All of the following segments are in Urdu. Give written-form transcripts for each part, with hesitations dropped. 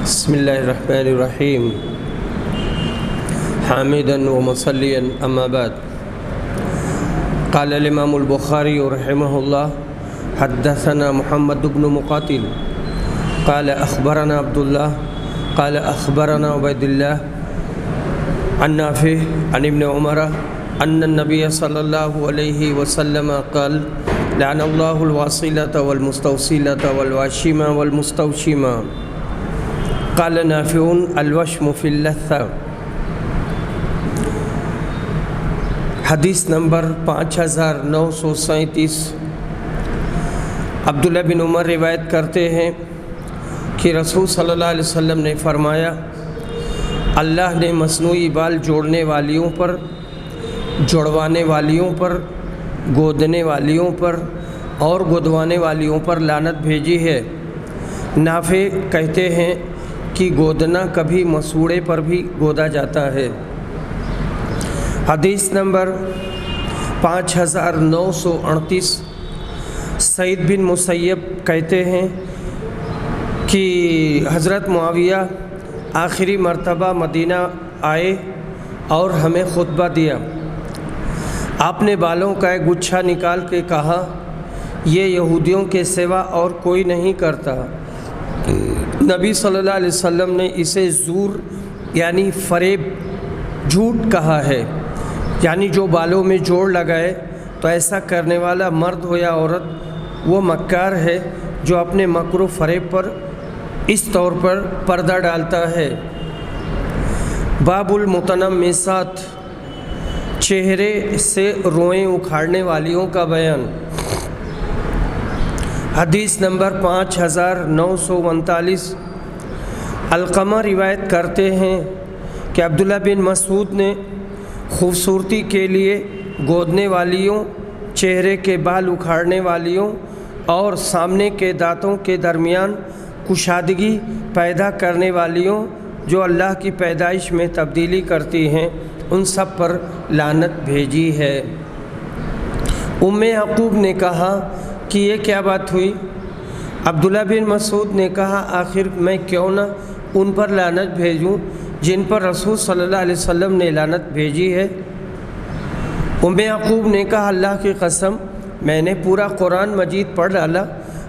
بسم اللہ الرحمن الرحیم حامدا ومصلیا اما بعد قال الامام البخاری رحمہ اللہ حدثنا محمد بن مقاتل قال اخبرنا عبد اللہ قال اخبرنا عبید اللہ عن نافع عن ابن عمر ان النبی صلی اللہ علیہ وسلم قال لعن اللہ الواصلة والمستوصلة والواشمة والمستوشمة قال نافع الوشم فی اللثة۔ حدیث نمبر 5937۔ عبداللہ بن عمر روایت کرتے ہیں کہ رسول صلی اللہ علیہ وسلم نے فرمایا، اللہ نے مصنوعی بال جوڑنے والیوں پر، جڑوانے والیوں پر، گودنے والیوں پر اور گودوانے والیوں پر لعنت بھیجی ہے۔ نافع کہتے ہیں کہ گودنا کبھی مسوڑے پر بھی گودا جاتا ہے۔ حدیث نمبر 5938۔ سعید بن مسیب کہتے ہیں کہ حضرت معاویہ آخری مرتبہ مدینہ آئے اور ہمیں خطبہ دیا۔ آپ نے بالوں کا ایک گچھا نکال کے کہا، یہ یہودیوں کے سوا اور کوئی نہیں کرتا۔ نبی صلی اللہ علیہ وسلم نے اسے زور یعنی فریب، جھوٹ کہا ہے، یعنی جو بالوں میں جوڑ لگائے تو ایسا کرنے والا مرد ہو یا عورت وہ مکار ہے جو اپنے مکر و فریب پر اس طور پر پردہ ڈالتا ہے۔ باب المتنمسات، چہرے سے روئیں اکھاڑنے والیوں کا بیان۔ حدیث نمبر 5939۔ علقمہ روایت کرتے ہیں کہ عبداللہ بن مسعود نے خوبصورتی کے لیے گودنے والیوں، چہرے کے بال اکھاڑنے والیوں اور سامنے کے دانتوں کے درمیان کشادگی پیدا کرنے والیوں جو اللہ کی پیدائش میں تبدیلی کرتی ہیں، ان سب پر لعنت بھیجی ہے۔ ام یعقوب نے کہا کہ یہ کیا بات ہوئی؟ عبداللہ بن مسعود نے کہا، آخر میں کیوں نہ ان پر لعنت بھیجوں جن پر رسول صلی اللہ علیہ وسلم نے لعنت بھیجی ہے۔ ام یعقوب نے کہا، اللہ کی قسم میں نے پورا قرآن مجید پڑھ ڈالا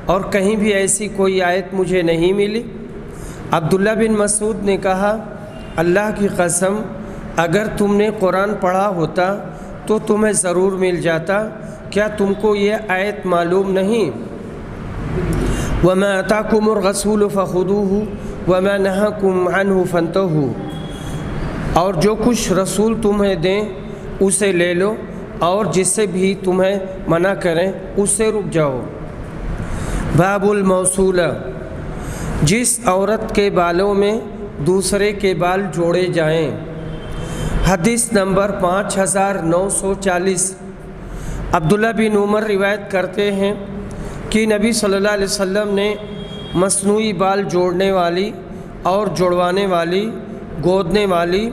اور کہیں بھی ایسی کوئی آیت مجھے نہیں ملی۔ عبداللہ بن مسعود نے کہا، اللہ کی قسم اگر تم نے قرآن پڑھا ہوتا تو تمہیں ضرور مل جاتا، کیا تم کو یہ آیت معلوم نہیں؟ وَمَا أَتَاكُمُ الرَّسُولُ فَخُذُوهُ وَمَا نَهَاكُمْ عَنْهُ فَانْتَهُوا، اور جو کچھ رسول تمہیں دیں اسے لے لو اور جس سے بھی تمہیں منع کریں اس سے رک جاؤ۔ باب الموصولہ، جس عورت کے بالوں میں دوسرے کے بال جوڑے جائیں۔ حدیث نمبر 5940۔ عبداللہ بن عمر روایت کرتے ہیں کہ نبی صلی اللہ علیہ وسلم نے مصنوعی بال جوڑنے والی اور جڑوانے والی، گودنے والی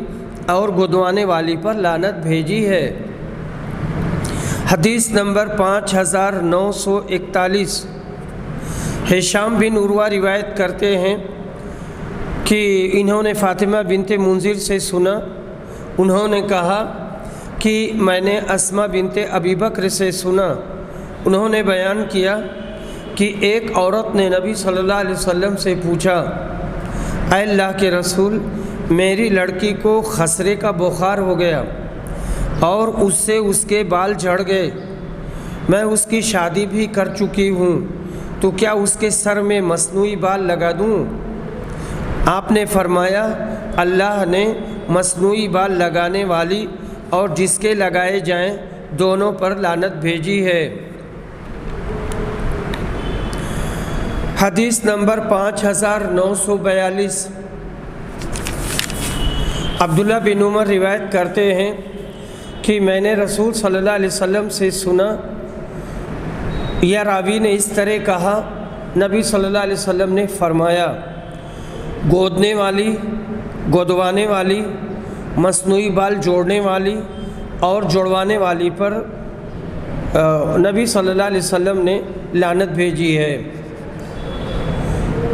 اور گودوانے والی پر لعنت بھیجی ہے۔ حدیث نمبر 5941۔ ہشام بن عروہ روایت کرتے ہیں کہ انہوں نے فاطمہ بنت منذر سے سنا، انہوں نے کہا کہ میں نے اسماء بنت ابی بکر سے سنا، انہوں نے بیان کیا کہ ایک عورت نے نبی صلی اللہ علیہ وسلم سے پوچھا، اے اللہ کے رسول، میری لڑکی کو خسرے کا بخار ہو گیا اور اس سے اس کے بال جھڑ گئے، میں اس کی شادی بھی کر چکی ہوں، تو کیا اس کے سر میں مصنوعی بال لگا دوں؟ آپ نے فرمایا، اللہ نے مصنوعی بال لگانے والی اور جس کے لگائے جائیں دونوں پر لعنت بھیجی ہے۔ حدیث نمبر 5942۔ عبداللہ بن عمر روایت کرتے ہیں کہ میں نے رسول صلی اللہ علیہ وسلم سے سنا، یا راوی نے اس طرح کہا، نبی صلی اللہ علیہ وسلم نے فرمایا، گودنے والی، گودوانے والی، مصنوعی بال جوڑنے والی اور جڑوانے والی پر نبی صلی اللہ علیہ وسلم نے لعنت بھیجی ہے۔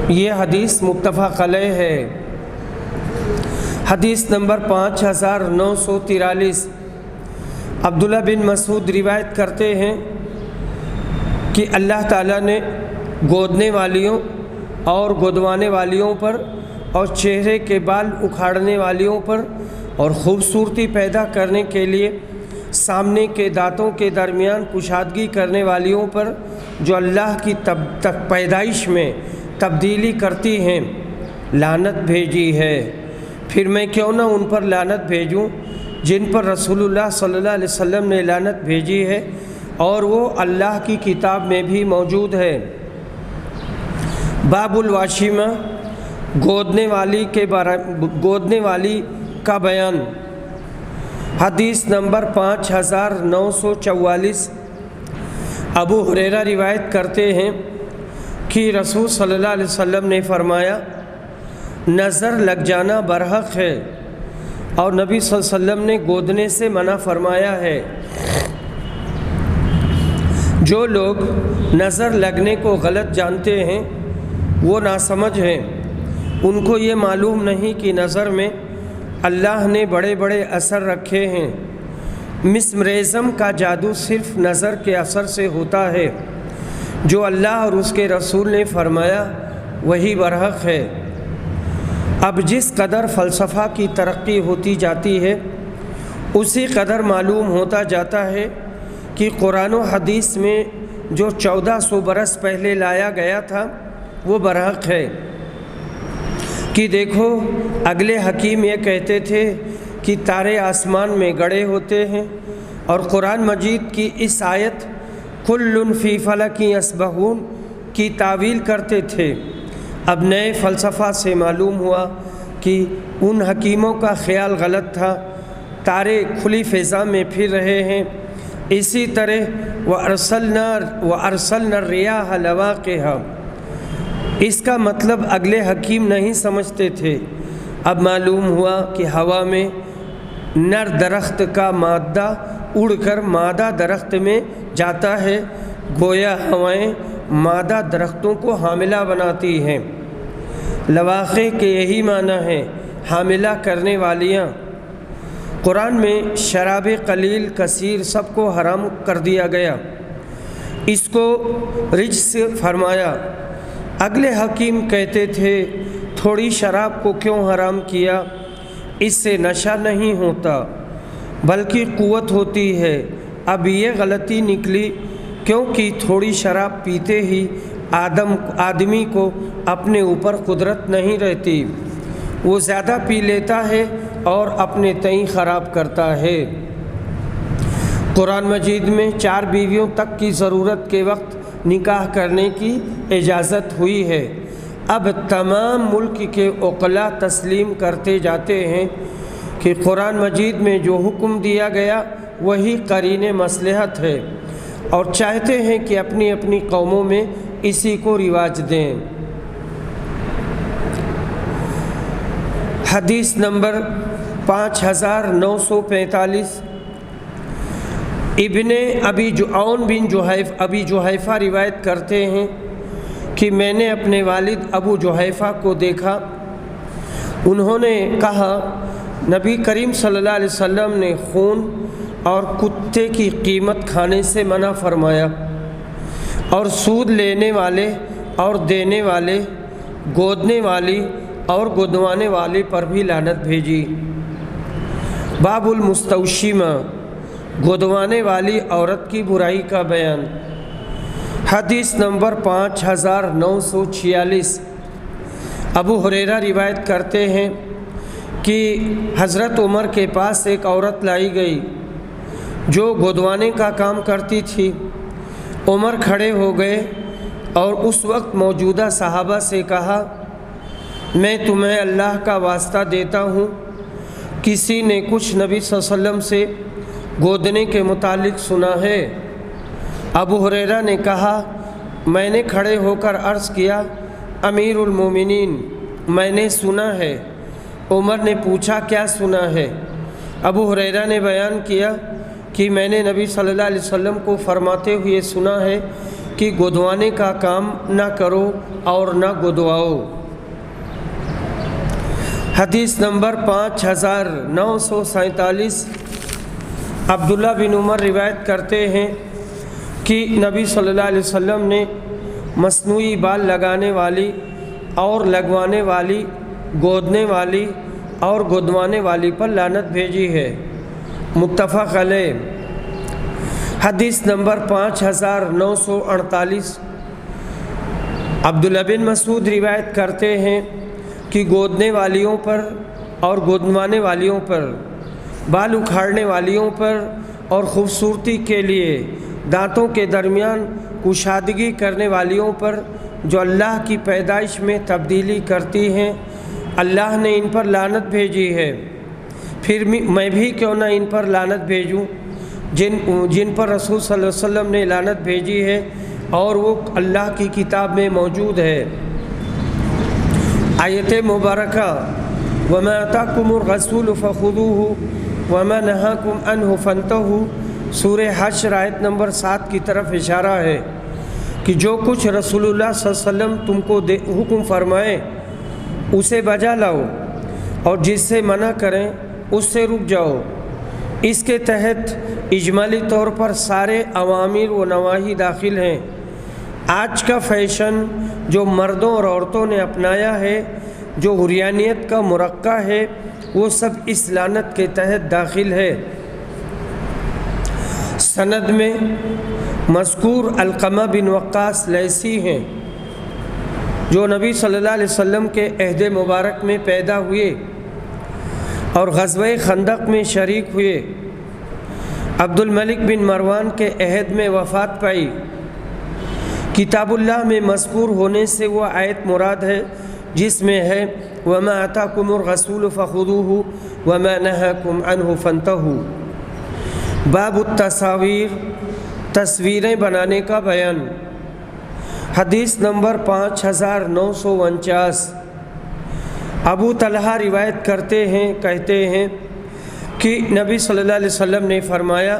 یہ حدیث متفق علیہ ہے۔ حدیث نمبر 5943 عبداللہ بن مسعود روایت کرتے ہیں کہ اللہ تعالیٰ نے گودنے والیوں اور گودوانے والیوں پر اور چہرے کے بال اکھاڑنے والیوں پر اور خوبصورتی پیدا کرنے کے لیے سامنے کے دانتوں کے درمیان کشادگی کرنے والیوں پر جو اللہ کی پیدائش میں تبدیلی کرتی ہیں لعنت بھیجی ہے۔ پھر میں کیوں نہ ان پر لعنت بھیجوں جن پر رسول اللہ صلی اللہ علیہ وسلم نے لعنت بھیجی ہے اور وہ اللہ کی کتاب میں بھی موجود ہے۔ باب الواشمہ گودنے والی کا بیان۔ حدیث نمبر 5944 ابو ہریرہ روایت کرتے ہیں کہ رسول صلی اللہ علیہ وسلم نے فرمایا نظر لگ جانا برحق ہے اور نبی صلی اللہ علیہ وسلم نے گودنے سے منع فرمایا ہے۔ جو لوگ نظر لگنے کو غلط جانتے ہیں وہ ناسمجھ ہیں، ان کو یہ معلوم نہیں کہ نظر میں اللہ نے بڑے بڑے اثر رکھے ہیں۔ مسمرزم کا جادو صرف نظر کے اثر سے ہوتا ہے، جو اللہ اور اس کے رسول نے فرمایا وہی برحق ہے۔ اب جس قدر فلسفہ کی ترقی ہوتی جاتی ہے اسی قدر معلوم ہوتا جاتا ہے کہ قرآن و حدیث میں جو 1400 برس پہلے لایا گیا تھا وہ برحق ہے۔ کہ دیکھو اگلے حکیم یہ کہتے تھے کہ تارے آسمان میں گڑے ہوتے ہیں، اور قرآن مجید کی اس آیت کل فی فلک یسبحون کی تعویل کرتے تھے۔ اب نئے فلسفہ سے معلوم ہوا کہ ان حکیموں کا خیال غلط تھا، تارے کھلی فضا میں پھر رہے ہیں۔ اسی طرح وَأَرْسَلْنَا الرِّيَاحَ لَوَاقِحَ، اس کا مطلب اگلے حکیم نہیں سمجھتے تھے۔ اب معلوم ہوا کہ ہوا میں نر درخت کا مادہ اڑ کر مادہ درخت میں جاتا ہے، گویا ہوائیں مادہ درختوں کو حاملہ بناتی ہیں۔ لواقع کے یہی معنی ہے حاملہ کرنے والیاں۔ قرآن میں شراب قلیل کثیر سب کو حرام کر دیا گیا، اس کو رجس فرمایا۔ اگلے حکیم کہتے تھے تھوڑی شراب کو کیوں حرام کیا، اس سے نشہ نہیں ہوتا بلکہ قوت ہوتی ہے۔ اب یہ غلطی نکلی کیونکہ تھوڑی شراب پیتے ہی آدمی کو اپنے اوپر قدرت نہیں رہتی، وہ زیادہ پی لیتا ہے اور اپنے تئیں خراب کرتا ہے۔ قرآن مجید میں 4 بیویوں تک کی ضرورت کے وقت نکاح کرنے کی اجازت ہوئی ہے۔ اب تمام ملک کے عقلاء تسلیم کرتے جاتے ہیں کہ قرآن مجید میں جو حکم دیا گیا وہی قرین مصلحت ہے، اور چاہتے ہیں کہ اپنی اپنی قوموں میں اسی کو رواج دیں۔ حدیث نمبر 5945 ابن ابی جحیفہ روایت کرتے ہیں کہ میں نے اپنے والد ابو جحیفہ کو دیکھا، انہوں نے کہا نبی کریم صلی اللہ علیہ وسلم نے خون اور کتے کی قیمت کھانے سے منع فرمایا، اور سود لینے والے اور دینے والے، گودنے والی اور گودوانے والے پر بھی لعنت بھیجی۔ باب المستوشمہ گودوانے والی عورت کی برائی کا بیان۔ حدیث نمبر 5946 ابو ہریرہ روایت کرتے ہیں کہ حضرت عمر کے پاس ایک عورت لائی گئی جو گودوانے کا کام کرتی تھی۔ عمر کھڑے ہو گئے اور اس وقت موجودہ صحابہ سے کہا میں تمہیں اللہ کا واسطہ دیتا ہوں، کسی نے کچھ نبی صلی اللہ علیہ وسلم سے گودنے کے متعلق سنا ہے؟ ابو ہریرہ نے کہا میں نے کھڑے ہو کر عرض کیا امیر المومنین میں نے سنا ہے۔ عمر نے پوچھا کیا سنا ہے؟ ابو ہریرہ نے بیان کیا کہ میں نے نبی صلی اللہ علیہ وسلم کو فرماتے ہوئے سنا ہے کہ گدوانے کا کام نہ کرو اور نہ گدواؤ۔ حدیث نمبر 5947 عبداللہ بن عمر روایت کرتے ہیں کہ نبی صلی اللہ علیہ وسلم نے مصنوعی بال لگانے والی اور لگوانے والی، گودنے والی اور گدوانے والی پر لعنت بھیجی ہے، متفق علیہ۔ حدیث نمبر 5948 عبداللہ بن مسعود روایت کرتے ہیں کہ گودنے والیوں پر اور گدوانے والیوں پر، بال اکھاڑنے والیوں پر اور خوبصورتی کے لیے دانتوں کے درمیان کشادگی کرنے والیوں پر جو اللہ کی پیدائش میں تبدیلی کرتی ہیں، اللہ نے ان پر لعنت بھیجی ہے۔ پھر میں بھی کیوں نہ ان پر لعنت بھیجوں جن پر رسول صلی اللہ علیہ وسلم نے لعنت بھیجی ہے اور وہ اللہ کی کتاب میں موجود ہے۔ آیت مبارکہ وَمَا آتَاكُمُ الرَّسُولُ فَخُذُوهُ وَمَا نَهَاكُمْ عَنْهُ فَانْتَهُوا سورہ حشر آیت نمبر 7 کی طرف اشارہ ہے کہ جو کچھ رسول اللہ صلی اللہ علیہ وسلم تم کو حکم فرمائے اسے بجا لاؤ، اور جس سے منع کریں اس سے رک جاؤ۔ اس کے تحت اجمالی طور پر سارے اوامر و نواہی داخل ہیں۔ آج کا فیشن جو مردوں اور عورتوں نے اپنایا ہے، جو حریانیت کا مرقع ہے، وہ سب اس لعنت کے تحت داخل ہے۔ سند میں مذکور علقمہ بن وقاص لیثی ہیں جو نبی صلی اللہ علیہ وسلم کے عہد مبارک میں پیدا ہوئے اور غزوہ خندق میں شریک ہوئے۔ عبد الملک بن مروان کے عہد میں وفات پائی۔ کتاب اللہ میں مذکور ہونے سے وہ آیت مراد ہے جس میں ہے وَمَا آتَاكُمُ الرَّسُولُ فَخُذُوهُ وَمَا نَهَاكُمْ عَنْهُ فَانْتَهُوا۔ باب التصاویر، تصویریں بنانے کا بیان۔ حدیث نمبر 5949 ابو طلحہ روایت کرتے ہیں، کہتے ہیں کہ نبی صلی اللہ علیہ وسلم نے فرمایا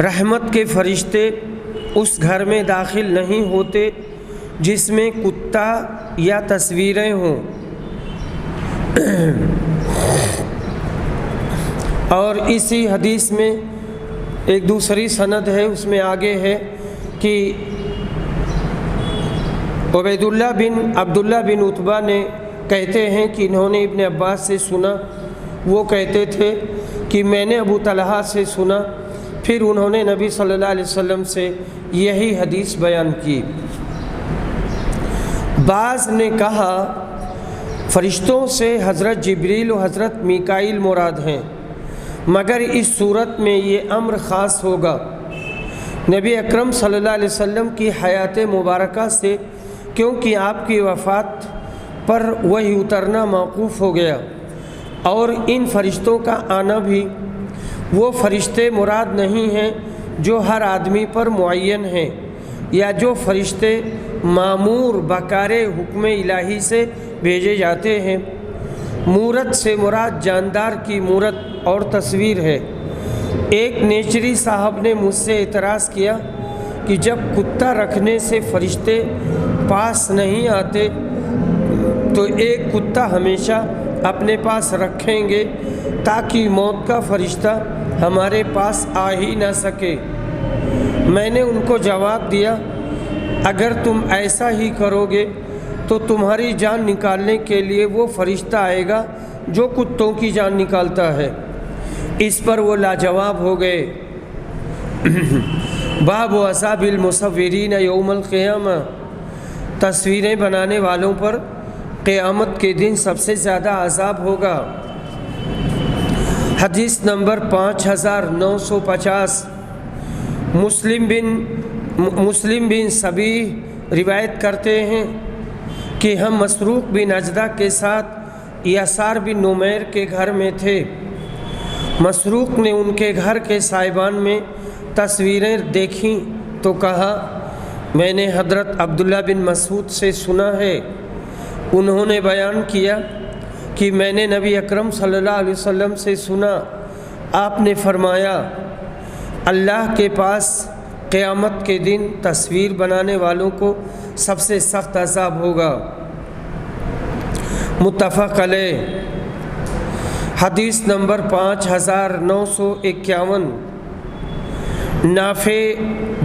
رحمت کے فرشتے اس گھر میں داخل نہیں ہوتے جس میں کتا یا تصویریں ہوں۔ اور اسی حدیث میں ایک دوسری سند ہے، اس میں آگے ہے کہ عبیداللہ بن عبداللہ بن عتبہ نے کہتے ہیں کہ انہوں نے ابن عباس سے سنا، وہ کہتے تھے کہ میں نے ابو طلحہ سے سنا، پھر انہوں نے نبی صلی اللہ علیہ وسلم سے یہی حدیث بیان کی۔ بعض نے کہا فرشتوں سے حضرت جبریل و حضرت میکائیل مراد ہیں، مگر اس صورت میں یہ امر خاص ہوگا نبی اکرم صلی اللہ علیہ وسلم کی حیات مبارکہ سے، کیونکہ آپ کی وفات پر وحی اترنا موقوف ہو گیا، اور ان فرشتوں کا آنا بھی وہ فرشتے مراد نہیں ہیں جو ہر آدمی پر معین ہیں، یا جو فرشتے مامور بکار حکم الہی سے بھیجے جاتے ہیں۔ مورت سے مراد جاندار کی مورت اور تصویر ہے۔ ایک نیچری صاحب نے مجھ سے اعتراض کیا کہ جب کتا رکھنے سے فرشتے پاس نہیں آتے تو ایک کتا ہمیشہ اپنے پاس رکھیں گے تاکہ موت کا فرشتہ ہمارے پاس آ ہی نہ سکے۔ میں نے ان کو جواب دیا اگر تم ایسا ہی کرو گے تو تمہاری جان نکالنے کے لیے وہ فرشتہ آئے گا جو کتوں کی جان نکالتا ہے۔ اس پر وہ لاجواب ہو گئے۔ باب عذاب المصورین یوم القیامہ، تصویریں بنانے والوں پر قیامت کے دن سب سے زیادہ عذاب ہوگا۔ حدیث نمبر 5950 مسلم بن سبیح روایت کرتے ہیں کہ ہم مسروق بن اجدہ کے ساتھ یسار بن نمیر کے گھر میں تھے۔ مسروق نے ان کے گھر کے سائبان میں تصویریں دیکھیں تو کہا میں نے حضرت عبداللہ بن مسعود سے سنا ہے، انہوں نے بیان کیا کہ میں نے نبی اکرم صلی اللہ علیہ وسلم سے سنا، آپ نے فرمایا اللہ کے پاس قیامت کے دن تصویر بنانے والوں کو سب سے سخت عذاب ہوگا۔ متفق علیہ۔ حدیث نمبر 5951۔ نافع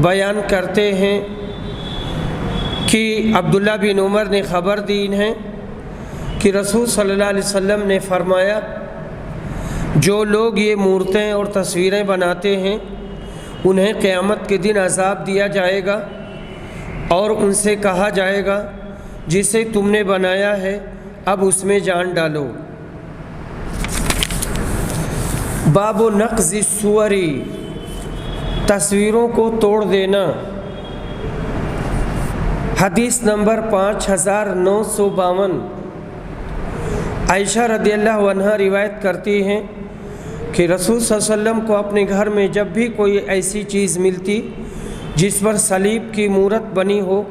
بیان کرتے ہیں کہ عبداللہ بن عمر نے خبر دی ہے کہ رسول صلی اللہ علیہ وسلم نے فرمایا، جو لوگ یہ مورتیں اور تصویریں بناتے ہیں انہیں قیامت کے دن عذاب دیا جائے گا، اور ان سے کہا جائے گا جسے تم نے بنایا ہے اب اس میں جان ڈالو۔ باب نقض الصور، تصویروں کو توڑ دینا۔ حدیث نمبر 5952۔ عائشہ رضی اللہ عنہا روایت کرتی ہیں کہ رسول صلی اللہ علیہ وسلم کو اپنے گھر میں جب بھی کوئی ایسی چیز ملتی جس پر صلیب کی مورت بنی ہو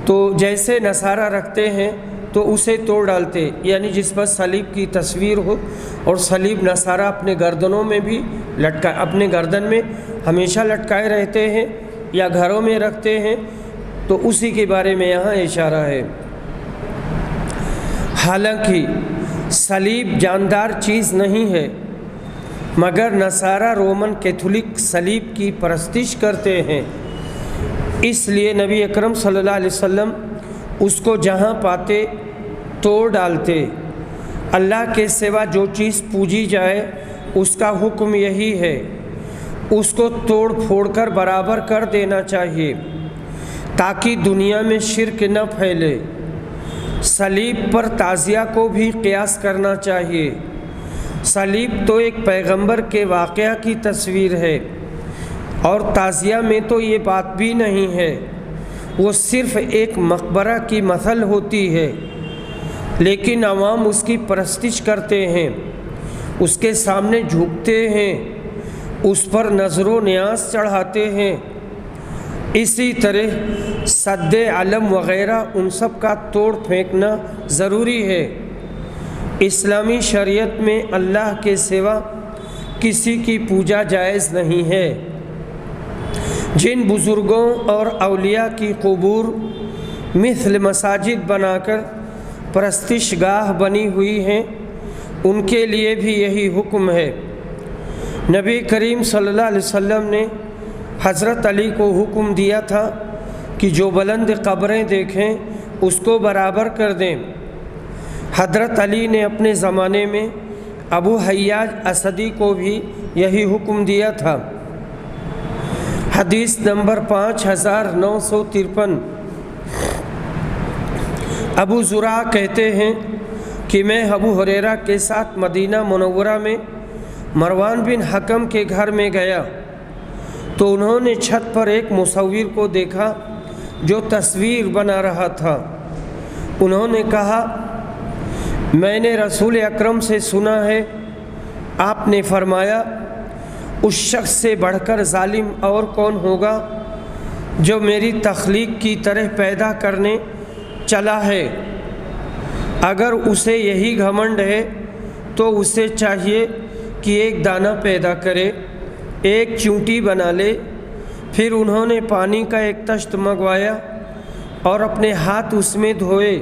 تو جیسے نصارہ رکھتے ہیں تو اسے توڑ ڈالتے، یعنی جس پر صلیب کی تصویر ہو، اور صلیب نصارہ اپنے گردنوں میں بھی اپنے گردن میں ہمیشہ لٹکائے رہتے ہیں یا گھروں میں رکھتے ہیں، تو اسی کے بارے میں یہاں اشارہ ہے۔ حالانکہ صلیب جاندار چیز نہیں ہے، مگر نصارہ رومن کیتھولک صلیب کی پرستش کرتے ہیں، اس لیے نبی اکرم صلی اللہ علیہ وسلم اس کو جہاں پاتے توڑ ڈالتے۔ اللہ کے سوا جو چیز پوجی جائے اس کا حکم یہی ہے، اس کو توڑ پھوڑ کر برابر کر دینا چاہیے تاکہ دنیا میں شرک نہ پھیلے۔ صلیب پر تعزیہ کو بھی قیاس کرنا چاہیے۔ صلیب تو ایک پیغمبر کے واقعہ کی تصویر ہے، اور تعزیہ میں تو یہ بات بھی نہیں ہے، وہ صرف ایک مقبرہ کی مثل ہوتی ہے، لیکن عوام اس کی پرستش کرتے ہیں، اس کے سامنے جھکتے ہیں، اس پر نظر و نیاز چڑھاتے ہیں۔ اسی طرح سد علم وغیرہ ان سب کا توڑ پھینکنا ضروری ہے۔ اسلامی شریعت میں اللہ کے سوا کسی کی پوجا جائز نہیں ہے۔ جن بزرگوں اور اولیاء کی قبور مثل مساجد بنا کر پرستش گاہ بنی ہوئی ہیں، ان کے لیے بھی یہی حکم ہے۔ نبی کریم صلی اللہ علیہ وسلم نے حضرت علی کو حکم دیا تھا کہ جو بلند قبریں دیکھیں اس کو برابر کر دیں۔ حضرت علی نے اپنے زمانے میں ابو حیاج اسدی کو بھی یہی حکم دیا تھا۔ حدیث نمبر 5953۔ ابو زرع کہتے ہیں کہ میں ابو ہریرہ کے ساتھ مدینہ منورہ میں مروان بن حکم کے گھر میں گیا تو انہوں نے چھت پر ایک مصور کو دیکھا جو تصویر بنا رہا تھا۔ انہوں نے کہا، میں نے رسول اکرم سے سنا ہے، آپ نے فرمایا، اس شخص سے بڑھ کر ظالم اور کون ہوگا جو میری تخلیق کی طرح پیدا کرنے چلا ہے۔ اگر اسے یہی گھمنڈ ہے تو اسے چاہیے کہ ایک دانہ پیدا کرے، ایک چونٹی بنا لے۔ پھر انہوں نے پانی کا ایک تشت منگوایا اور اپنے ہاتھ اس میں دھوئے۔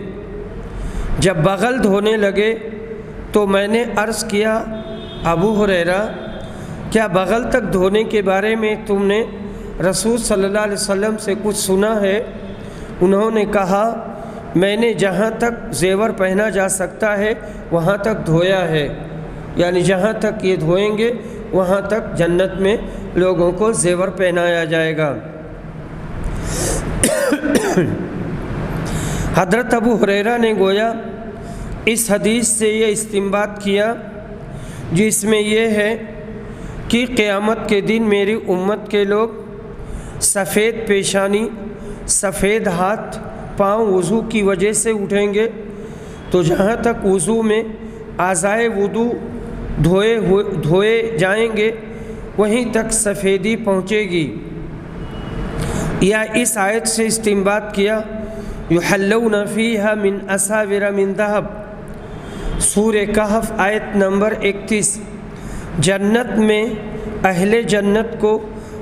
جب بغل دھونے لگے تو میں نے عرض کیا، ابو ہریرہ، کیا بغل تک دھونے کے بارے میں تم نے رسول صلی اللہ علیہ وسلم سے کچھ سنا ہے؟ انہوں نے کہا، میں نے جہاں تک زیور پہنا جا سکتا ہے وہاں تک دھویا ہے، یعنی جہاں تک یہ دھوئیں گے وہاں تک جنت میں لوگوں کو زیور پہنایا جائے گا۔ حضرت ابو ہریرہ نے گویا اس حدیث سے یہ استنباط کیا جس میں یہ ہے کہ قیامت کے دن میری امت کے لوگ سفید پیشانی، سفید ہاتھ پاؤں وضو کی وجہ سے اٹھیں گے، تو جہاں تک وضو میں اعضائے وضو دھوئے جائیں گے وہیں تک سفیدی پہنچے گی۔ یا اس آیت سے استنباط کیا، یحلون فیہا من اساور من ذہب، سورہ کہف آیت نمبر 31۔ جنت میں اہل جنت کو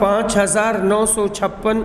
5956,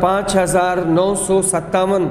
5957,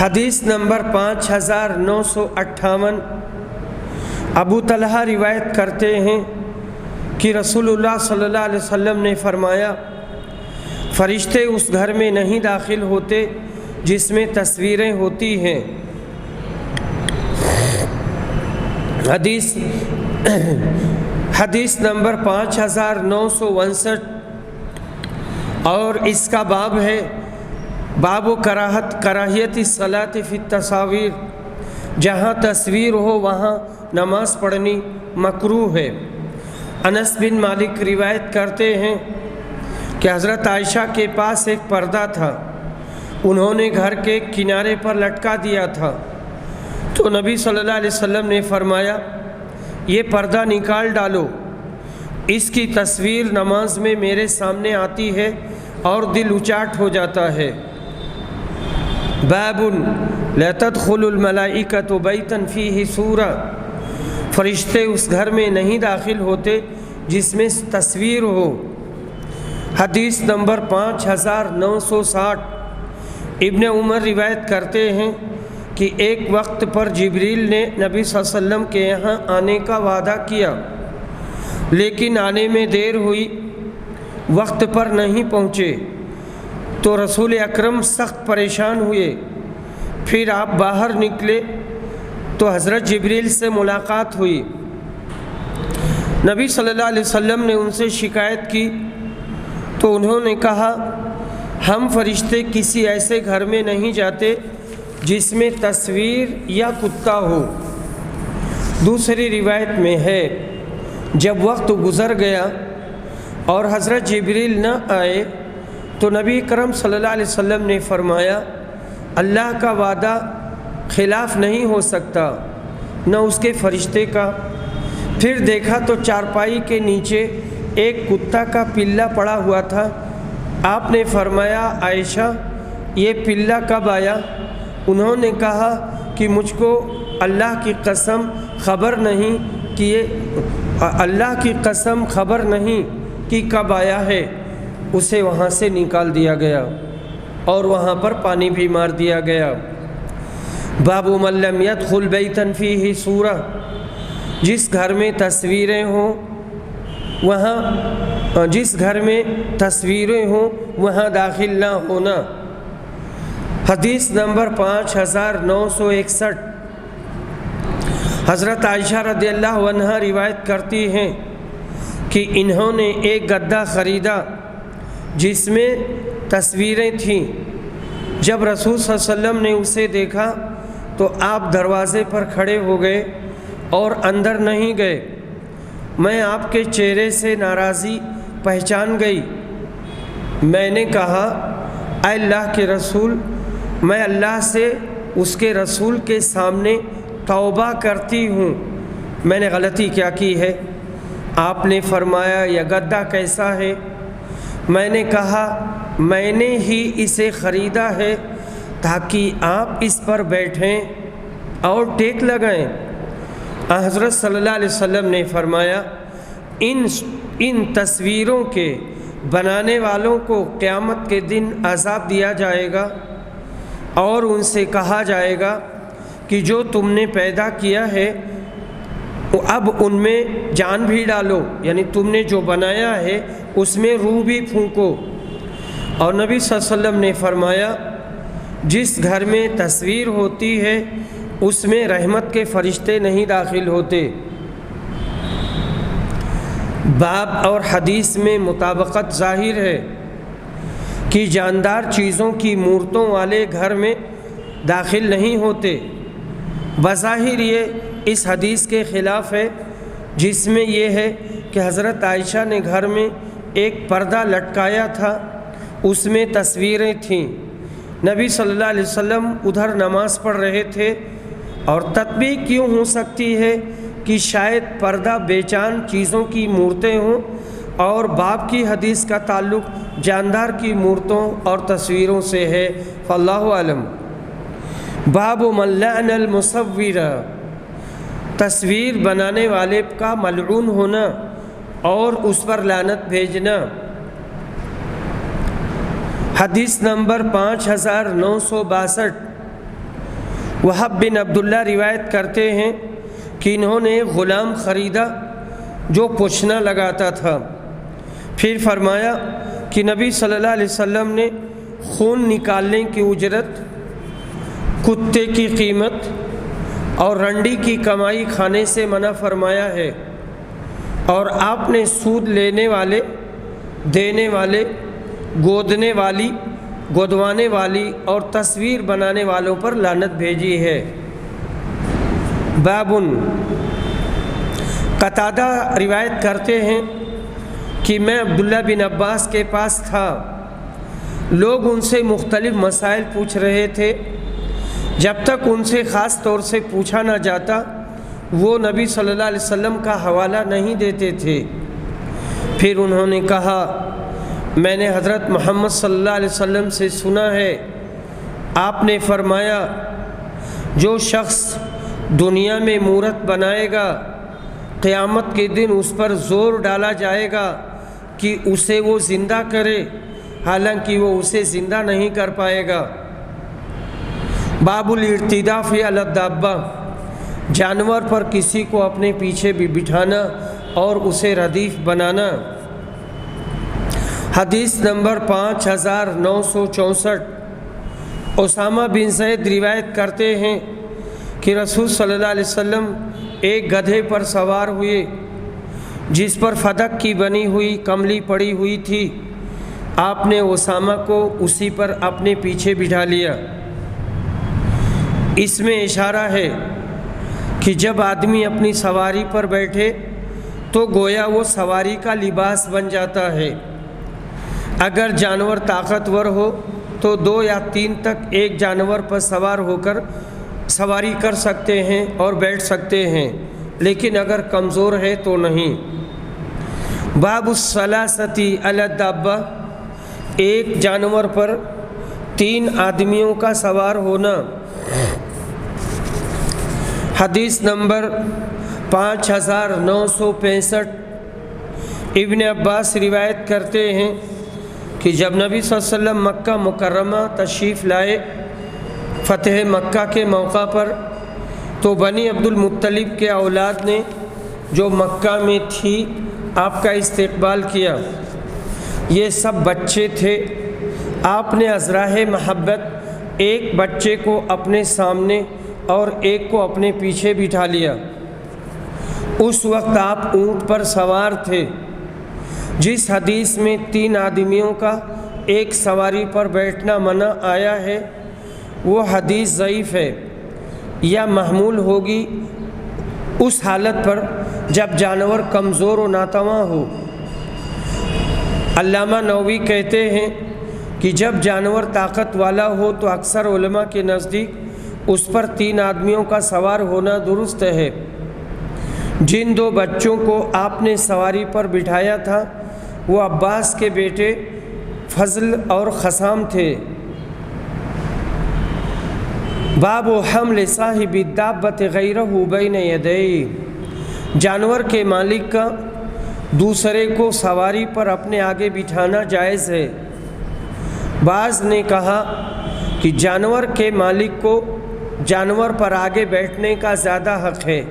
حدیث نمبر 5958 ابو طلحہ روایت کرتے ہیں کہ رسول اللہ صلی اللہ علیہ وسلم نے فرمایا فرشتے اس گھر میں نہیں داخل ہوتے جس میں تصویریں ہوتی ہیں۔ حدیث نمبر 5959 اور اس کا باب ہے باب و کراہیت الصلاۃ فی التصاویر، جہاں تصویر ہو وہاں نماز پڑھنی مکروہ ہے۔ انس بن مالک روایت کرتے ہیں کہ حضرت عائشہ کے پاس ایک پردہ تھا، انہوں نے گھر کے کنارے پر لٹکا دیا تھا، تو نبی صلی اللہ علیہ وسلم نے فرمایا یہ پردہ نکال ڈالو، اس کی تصویر نماز میں میرے سامنے آتی ہے اور دل اچاٹ ہو جاتا ہے۔ باب لا تدخل الملائکۃ بیتا فیہ سورۃ، فرشتے اس گھر میں نہیں داخل ہوتے جس میں تصویر ہو۔ حدیث نمبر 5960 ابن عمر روایت کرتے ہیں کہ ایک وقت پر جبریل نے نبی صلی اللہ علیہ وسلم کے یہاں آنے کا وعدہ کیا، لیکن آنے میں دیر ہوئی، وقت پر نہیں پہنچے، تو رسول اکرم سخت پریشان ہوئے۔ پھر آپ باہر نکلے تو حضرت جبریل سے ملاقات ہوئی، نبی صلی اللہ علیہ وسلم نے ان سے شکایت کی تو انہوں نے کہا ہم فرشتے کسی ایسے گھر میں نہیں جاتے جس میں تصویر یا کتا ہو۔ دوسری روایت میں ہے جب وقت گزر گیا اور حضرت جبریل نہ آئے تو نبی کرم صلی اللہ علیہ وسلم نے فرمایا اللہ کا وعدہ خلاف نہیں ہو سکتا نہ اس کے فرشتے کا۔ پھر دیکھا تو چارپائی کے نیچے ایک کتا کا پلہ پڑا ہوا تھا۔ آپ نے فرمایا عائشہ یہ پلہ کب آیا؟ انہوں نے کہا کہ مجھ کو اللہ کی قسم خبر نہیں کہ کب آیا ہے۔ اسے وہاں سے نکال دیا گیا اور وہاں پر پانی بھی مار دیا گیا۔ باب من لم يدخل بیتا فیہ سورۃ، جس گھر میں تصویریں ہوں وہاں داخل نہ ہونا۔ حدیث نمبر 5961 حضرت عائشہ رضی اللہ عنہا روایت کرتی ہیں کہ انہوں نے ایک گدا خریدا جس میں تصویریں تھیں۔ جب رسول صلی اللہ علیہ وسلم نے اسے دیکھا تو آپ دروازے پر کھڑے ہو گئے اور اندر نہیں گئے۔ میں آپ کے چہرے سے ناراضی پہچان گئی۔ میں نے کہا اے اللہ کے رسول، میں اللہ سے اس کے رسول کے سامنے توبہ کرتی ہوں، میں نے غلطی کیا کی ہے؟ آپ نے فرمایا یہ گدا کیسا ہے؟ میں نے کہا میں نے ہی اسے خریدا ہے تاکہ آپ اس پر بیٹھیں اور ٹیک لگائیں۔ حضرت صلی اللہ علیہ وسلم نے فرمایا ان تصویروں کے بنانے والوں کو قیامت کے دن عذاب دیا جائے گا اور ان سے کہا جائے گا کہ جو تم نے پیدا کیا ہے اب ان میں جان بھی ڈالو، یعنی تم نے جو بنایا ہے اس میں روح بھی پھونکو۔ اور نبی صلی اللہ علیہ وسلم نے فرمایا جس گھر میں تصویر ہوتی ہے اس میں رحمت کے فرشتے نہیں داخل ہوتے۔ باب اور حدیث میں مطابقت ظاہر ہے کہ جاندار چیزوں کی مورتوں والے گھر میں داخل نہیں ہوتے۔ بظاہر یہ اس حدیث کے خلاف ہے جس میں یہ ہے کہ حضرت عائشہ نے گھر میں ایک پردہ لٹکایا تھا، اس میں تصویریں تھیں۔ نبی صلی اللہ علیہ وسلم ادھر نماز پڑھ رہے تھے، اور تطبیق کیوں ہو سکتی ہے کہ شاید پردہ بے جان چیزوں کی مورتیں ہوں، اور باب کی حدیث کا تعلق جاندار کی مورتوں اور تصویروں سے ہے، فاللہ اعلم۔ باب من لعن المصور، تصویر بنانے والے کا ملعون ہونا اور اس پر لعنت بھیجنا۔ حدیث نمبر 5962 وہب بن عبداللہ روایت کرتے ہیں کہ انہوں نے ایک غلام خریدا جو پوچھنا لگاتا تھا۔ پھر فرمایا کہ نبی صلی اللہ علیہ وسلم نے خون نکالنے کی اجرت، کتے کی قیمت اور رنڈی کی کمائی کھانے سے منع فرمایا ہے، اور آپ نے سود لینے والے، دینے والے، گودنے والی، گودوانے والی اور تصویر بنانے والوں پر لعنت بھیجی ہے۔ بابن، قتادہ روایت کرتے ہیں کہ میں عبداللہ بن عباس کے پاس تھا، لوگ ان سے مختلف مسائل پوچھ رہے تھے، جب تک ان سے خاص طور سے پوچھا نہ جاتا وہ نبی صلی اللہ علیہ وسلم کا حوالہ نہیں دیتے تھے۔ پھر انہوں نے کہا، میں نے حضرت محمد صلی اللہ علیہ وسلم سے سنا ہے، آپ نے فرمایا جو شخص دنیا میں مورت بنائے گا قیامت کے دن اس پر زور ڈالا جائے گا کہ اسے وہ زندہ کرے، حالانکہ وہ اسے زندہ نہیں کر پائے گا۔ باب الارتداف علی الدابہ، جانور پر کسی کو اپنے پیچھے بھی بٹھانا اور اسے ردیف بنانا۔ حدیث نمبر 5964۔ اسامہ بن زید روایت کرتے ہیں کہ رسول صلی اللہ علیہ وسلم ایک گدھے پر سوار ہوئے جس پر فدق کی بنی ہوئی کملی پڑی ہوئی تھی۔ آپ نے اسامہ کو اسی پر اپنے پیچھے بٹھا لیا۔ اس میں اشارہ ہے کہ جب آدمی اپنی سواری پر بیٹھے تو گویا وہ سواری کا لباس بن جاتا ہے۔ اگر جانور طاقتور ہو تو 2 یا 3 تک ایک جانور پر سوار ہو کر سواری کر سکتے ہیں اور بیٹھ سکتے ہیں، لیکن اگر کمزور ہے تو نہیں۔ باب الثلاثۃ علی الدابہ، ایک جانور پر 3 آدمیوں کا سوار ہونا۔ حدیث نمبر 5965۔ ابن عباس روایت کرتے ہیں کہ جب نبی صلی اللہ علیہ وسلم مکہ مکرمہ تشریف لائے فتح مکہ کے موقع پر، تو بنی عبد المطلب کے اولاد نے جو مکہ میں تھی آپ کا استقبال کیا۔ یہ سب بچے تھے۔ آپ نے ازراہ محبت ایک بچے کو اپنے سامنے اور ایک کو اپنے پیچھے بٹھا لیا۔ اس وقت آپ اونٹ پر سوار تھے۔ جس حدیث میں 3 آدمیوں کا ایک سواری پر بیٹھنا منع آیا ہے وہ حدیث ضعیف ہے، یا محمول ہوگی اس حالت پر جب جانور کمزور و ناتواں ہو۔ علامہ نووی کہتے ہیں کہ جب جانور طاقت والا ہو تو اکثر علماء کے نزدیک اس پر 3 آدمیوں کا سوار ہونا درست ہے۔ جن 2 بچوں کو آپ نے سواری پر بٹھایا تھا وہ عباس کے بیٹے فضل اور خثام تھے۔ باب حمل صاحب الدابۃ غیرہ بین یدیہ، جانور کے مالک کا دوسرے کو سواری پر اپنے آگے بٹھانا جائز ہے۔ بعض نے کہا کہ جانور کے مالک کو جانور پر آگے بیٹھنے کا زیادہ حق ہے،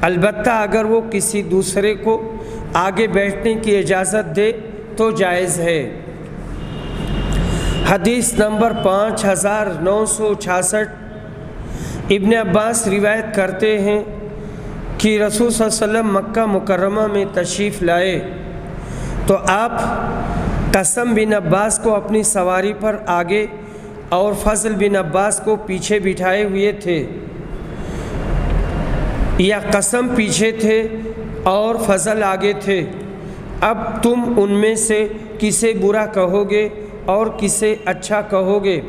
البتہ اگر وہ کسی دوسرے کو آگے بیٹھنے کی اجازت دے تو جائز ہے۔ حدیث نمبر 5966۔ ابن عباس روایت کرتے ہیں کہ رسول صلی اللہ علیہ وسلم مکہ مکرمہ میں تشریف لائے تو آپ قاسم بن عباس کو اپنی سواری پر آگے اور فضل بن عباس کو پیچھے بٹھائے ہوئے تھے، یا قاسم پیچھے تھے اور فضل آگے تھے۔ اب تم ان میں سے کسے برا کہو گے اور کسے اچھا کہو گے؟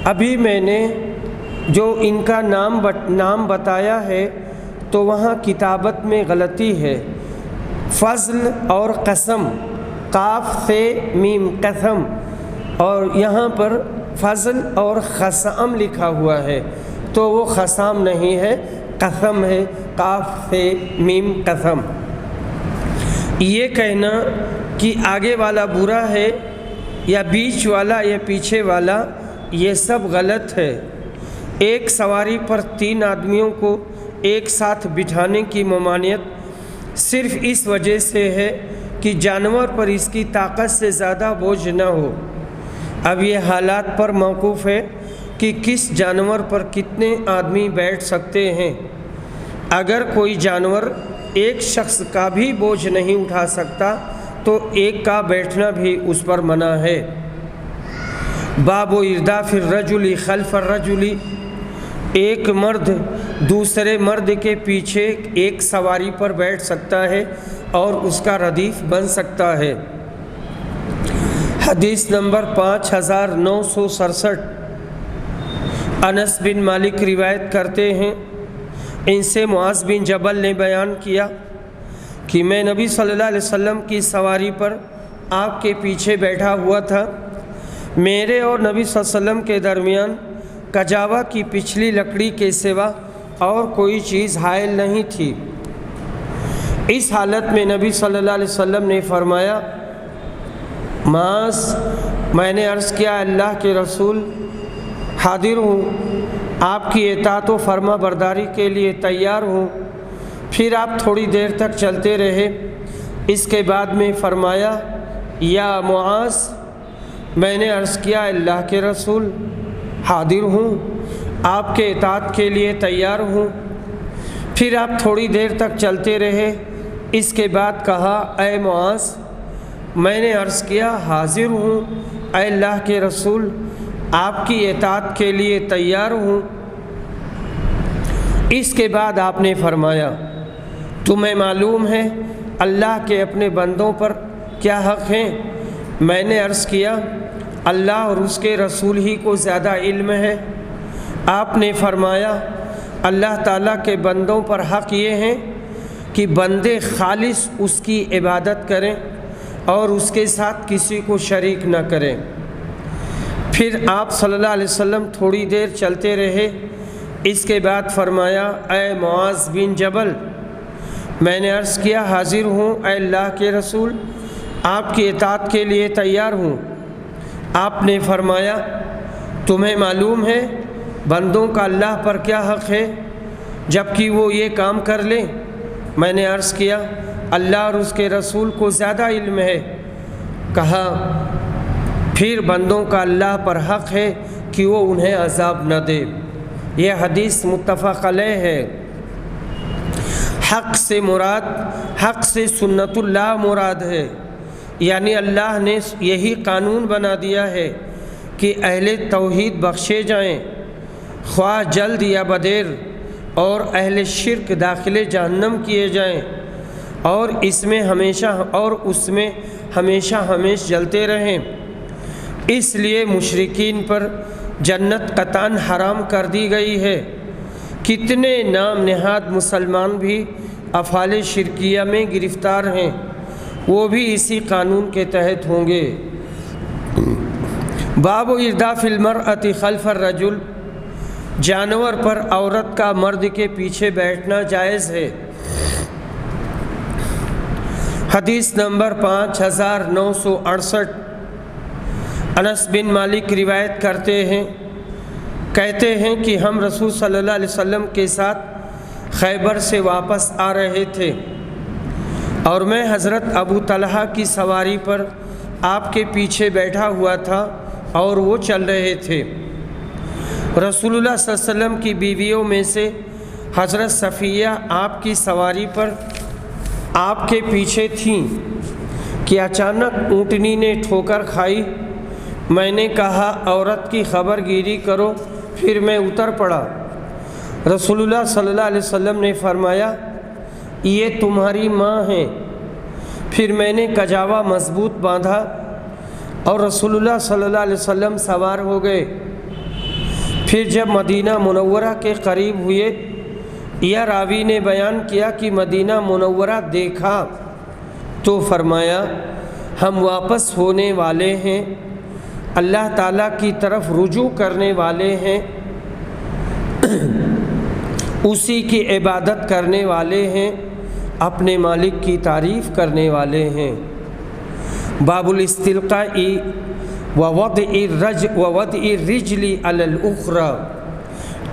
ابھی میں نے جو ان کا نام بتایا ہے تو وہاں کتابت میں غلطی ہے۔ فضل اور قسم، قاف سے میم قسم، اور یہاں پر فضل اور خثام لکھا ہوا ہے، تو وہ خثام نہیں ہے، قسم ہے، قاف سے میم قسم۔ یہ کہنا کہ آگے والا برا ہے یا بیچ والا یا پیچھے والا، یہ سب غلط ہے۔ ایک سواری پر 3 آدمیوں کو ایک ساتھ بٹھانے کی ممانعت صرف اس وجہ سے ہے کہ جانور پر اس کی طاقت سے زیادہ بوجھ نہ ہو۔ اب یہ حالات پر موقوف ہے کہ کس جانور پر کتنے آدمی بیٹھ سکتے ہیں۔ اگر کوئی جانور ایک شخص کا بھی بوجھ نہیں اٹھا سکتا تو ایک کا بیٹھنا بھی اس پر منع ہے۔ باب ارداف الرجل خلف الرجل، ایک مرد دوسرے مرد کے پیچھے ایک سواری پر بیٹھ سکتا ہے اور اس کا ردیف بن سکتا ہے۔ حدیث نمبر 5967، انس بن مالک روایت کرتے ہیں، ان سے معاذ بن جبل نے بیان کیا کہ میں نبی صلی اللہ علیہ وسلم کی سواری پر آپ کے پیچھے بیٹھا ہوا تھا۔ میرے اور نبی صلی اللہ علیہ وسلم کے درمیان کجاوا کی پچھلی لکڑی کے سوا اور کوئی چیز حائل نہیں تھی۔ اس حالت میں نبی صلی اللہ علیہ وسلم نے فرمایا، معاذ، میں نے عرض کیا اللہ کے رسول، حاضر ہوں، آپ کی اطاعت و فرما برداری کے لیے تیار ہوں۔ پھر آپ تھوڑی دیر تک چلتے رہے، اس کے بعد میں فرمایا، یا معاذ، میں نے عرض کیا اللہ کے رسول، حاضر ہوں، آپ کے اطاعت کے لیے تیار ہوں۔ پھر آپ تھوڑی دیر تک چلتے رہے، اس کے بعد کہا، اے معاذ، میں نے عرض کیا حاضر ہوں، اے اللہ کے رسول، آپ کی اطاعت کے لیے تیار ہوں۔ اس کے بعد آپ نے فرمایا، تمہیں معلوم ہے اللہ کے اپنے بندوں پر کیا حق ہیں؟ میں نے عرض کیا، اللہ اور اس کے رسول ہی کو زیادہ علم ہے۔ آپ نے فرمایا، اللہ تعالیٰ کے بندوں پر حق یہ ہیں کہ بندے خالص اس کی عبادت کریں اور اس کے ساتھ کسی کو شریک نہ کریں۔ پھر آپ صلی اللہ علیہ وسلم تھوڑی دیر چلتے رہے، اس کے بعد فرمایا، اے معاذ بن جبل، میں نے عرض کیا حاضر ہوں، اے اللہ کے رسول، آپ کی اطاعت کے لیے تیار ہوں۔ آپ نے فرمایا، تمہیں معلوم ہے بندوں کا اللہ پر کیا حق ہے جبکہ وہ یہ کام کر لیں؟ میں نے عرض کیا، اللہ اور اس کے رسول کو زیادہ علم ہے۔ کہا، پھر بندوں کا اللہ پر حق ہے کہ وہ انہیں عذاب نہ دے۔ یہ حدیث متفق علیہ ہے۔ حق سے مراد، حق سے سنت اللہ مراد ہے، یعنی اللہ نے یہی قانون بنا دیا ہے کہ اہل توحید بخشے جائیں، خواہ جلد یا بدیر، اور اہل شرک داخل جہنم کیے جائیں اور اس میں ہمیشہ ہمیشہ جلتے رہیں۔ اس لیے مشرکین پر جنت قطعاً حرام کر دی گئی ہے۔ کتنے نام نہاد مسلمان بھی افعال شرکیہ میں گرفتار ہیں، وہ بھی اسی قانون کے تحت ہوں گے۔ باب ارداف المرأۃ خلف الرجل، جانور پر عورت کا مرد کے پیچھے بیٹھنا جائز ہے۔ حدیث نمبر 5968، انس بن مالک روایت کرتے ہیں، کہتے ہیں کہ ہم رسول صلی اللہ علیہ وسلم کے ساتھ خیبر سے واپس آ رہے تھے اور میں حضرت ابو طلحہ کی سواری پر آپ کے پیچھے بیٹھا ہوا تھا اور وہ چل رہے تھے۔ رسول اللہ صلی اللہ علیہ وسلم کی بیویوں میں سے حضرت صفیہ آپ کی سواری پر آپ کے پیچھے تھیں کہ اچانک اونٹنی نے ٹھوکر کھائی۔ میں نے کہا، عورت کی خبر گیری کرو، پھر میں اتر پڑا۔ رسول اللہ صلی اللہ علیہ وسلم نے فرمایا، یہ تمہاری ماں ہیں۔ پھر میں نے کجاوا مضبوط باندھا اور رسول اللہ صلی اللہ علیہ وسلم سوار ہو گئے۔ پھر جب مدینہ منورہ کے قریب ہوئے، یہ راوی نے بیان کیا کہ مدینہ منورہ دیکھا تو فرمایا، ہم واپس ہونے والے ہیں، اللہ تعالیٰ کی طرف رجوع کرنے والے ہیں، اسی کی عبادت کرنے والے ہیں، اپنے مالک کی تعریف کرنے والے ہیں۔ باب الاستلقاء ووضع الرجل علی الاخری،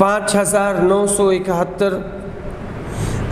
5971।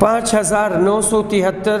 5973।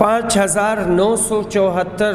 5974।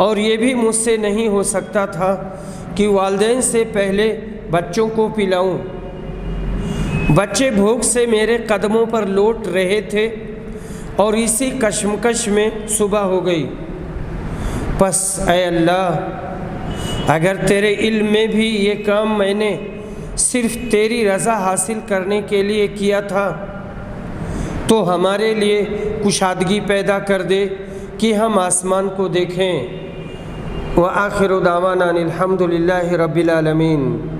اور یہ بھی مجھ سے نہیں ہو سکتا تھا کہ والدین سے پہلے بچوں کو پلاؤں۔ بچے بھوک سے میرے قدموں پر لوٹ رہے تھے اور اسی کشمکش میں صبح ہو گئی۔ پس اے اللہ، اگر تیرے علم میں بھی یہ کام میں نے صرف تیری رضا حاصل کرنے کے لیے کیا تھا تو ہمارے لیے کشادگی پیدا کر دے کہ ہم آسمان کو دیکھیں۔ وآخر دعوانا الحمد للہ رب العالمین۔